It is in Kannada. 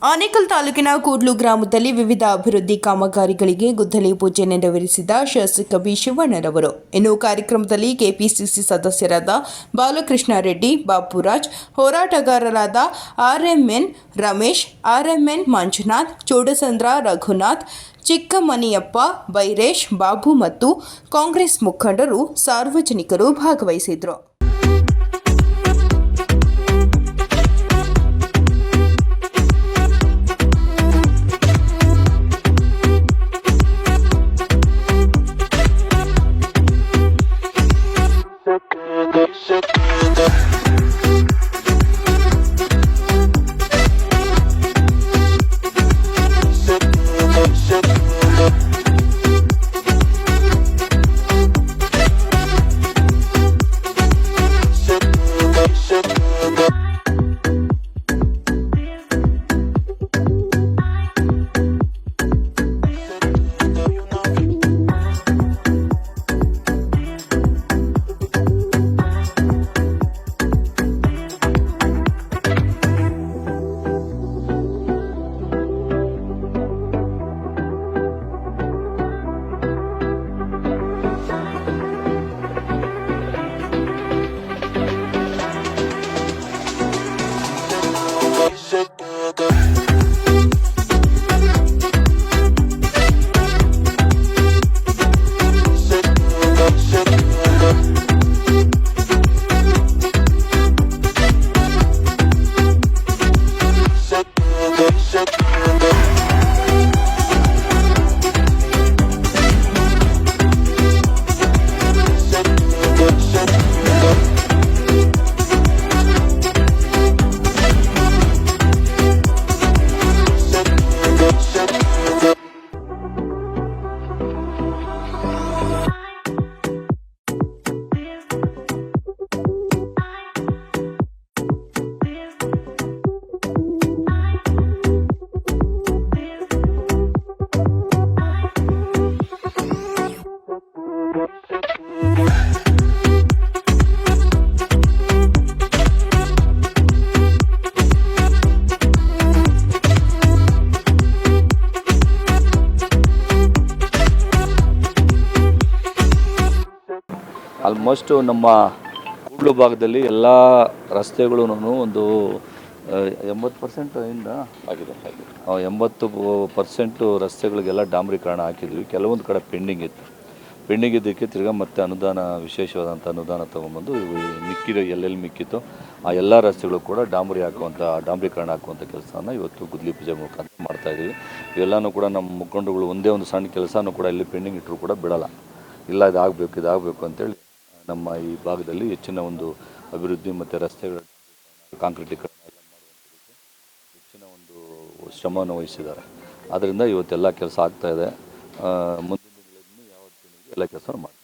ಆನೇಕಲ್ ತಾಲೂಕಿನ ಕೂಡ್ಲು ಗ್ರಾಮದಲ್ಲಿ ವಿವಿಧ ಅಭಿವೃದ್ಧಿ ಕಾಮಗಾರಿಗಳಿಗೆ ಗುದ್ದಲಿ ಪೂಜೆ ನೆರವೇರಿಸಿದ ಶಾಸಕ ಬಿ ಶಿವಣ್ಣರವರು. ಇನ್ನು ಕಾರ್ಯಕ್ರಮದಲ್ಲಿ ಕೆಪಿಸಿಸಿ ಸದಸ್ಯರಾದ ಬಾಲಕೃಷ್ಣ ರೆಡ್ಡಿ, ಬಾಪುರಾಜ್, ಹೋರಾಟಗಾರರಾದ ಆರ್ಎಂಎನ್ ರಮೇಶ್, ಆರ್ಎಂಎನ್ ಮಂಜುನಾಥ್, ಚೋಡಸಂದ್ರ ರಘುನಾಥ್, ಚಿಕ್ಕಮನಿಯಪ್ಪ, ಬೈರೇಶ್, ಬಾಬು ಮತ್ತು ಕಾಂಗ್ರೆಸ್ ಮುಖಂಡರು, ಸಾರ್ವಜನಿಕರು ಭಾಗವಹಿಸಿದರು. ಆಲ್ಮೋಸ್ಟ್ ನಮ್ಮ ಕೂಡ್ಲು ಭಾಗದಲ್ಲಿ ಎಲ್ಲ ರಸ್ತೆಗಳು ಒಂದು 80% ಇಂದ ಆಗಿದೆ. 80% ರಸ್ತೆಗಳಿಗೆಲ್ಲ ಡಾಂಬರೀಕರಣ ಹಾಕಿದ್ವಿ. ಕೆಲವೊಂದು ಕಡೆ ಪೆಂಡಿಂಗ್ ಇದ್ದಕ್ಕೆ ತಿರ್ಗಾ ಮತ್ತೆ ಅನುದಾನ, ವಿಶೇಷವಾದಂಥ ಅನುದಾನ ತೊಗೊಂಬಂದು ಮಿಕ್ಕಿರೋ ಎಲ್ಲೆಲ್ಲಿ ಮಿಕ್ಕಿತ್ತು ಆ ಎಲ್ಲ ರಸ್ತೆಗಳು ಕೂಡ ಡಾಂಬರೀಕರಣ ಹಾಕುವಂಥ ಕೆಲಸನ ಇವತ್ತು ಗುದ್ದಲಿ ಪೂಜೆ ಮುಖಾಂತರ ಮಾಡ್ತಾಯಿದ್ದೀವಿ. ಇವೆಲ್ಲನೂ ಕೂಡ ನಮ್ಮ ಮುಖಂಡರುಗಳು ಒಂದೇ ಒಂದು ಸಣ್ಣ ಕೆಲಸನೂ ಕೂಡ ಎಲ್ಲಿ ಪೆಂಡಿಂಗ್ ಇಟ್ಟರು ಕೂಡ ಬಿಡಲ್ಲ. ಇಲ್ಲ ಇದಾಗಬೇಕು ಅಂತೇಳಿ ನಮ್ಮ ಈ ಭಾಗದಲ್ಲಿ ಹೆಚ್ಚಿನ ಒಂದು ಅಭಿವೃದ್ಧಿ ಮತ್ತು ರಸ್ತೆಗಳ ಕಾಂಕ್ರೀಟೀಕರಣ ಎಲ್ಲ ಮಾಡುವಂಥದ್ದಕ್ಕೆ ಹೆಚ್ಚಿನ ಒಂದು ಶ್ರಮವನ್ನು ವಹಿಸಿದ್ದಾರೆ. ಆದ್ದರಿಂದ ಇವತ್ತೆಲ್ಲ ಕೆಲಸ ಆಗ್ತಾಯಿದೆ. ಮುಂದಿನ ದಿನಗಳಲ್ಲಿ ಯಾವ ಎಲ್ಲ ಕೆಲಸ ಮಾಡ್ತಾರೆ.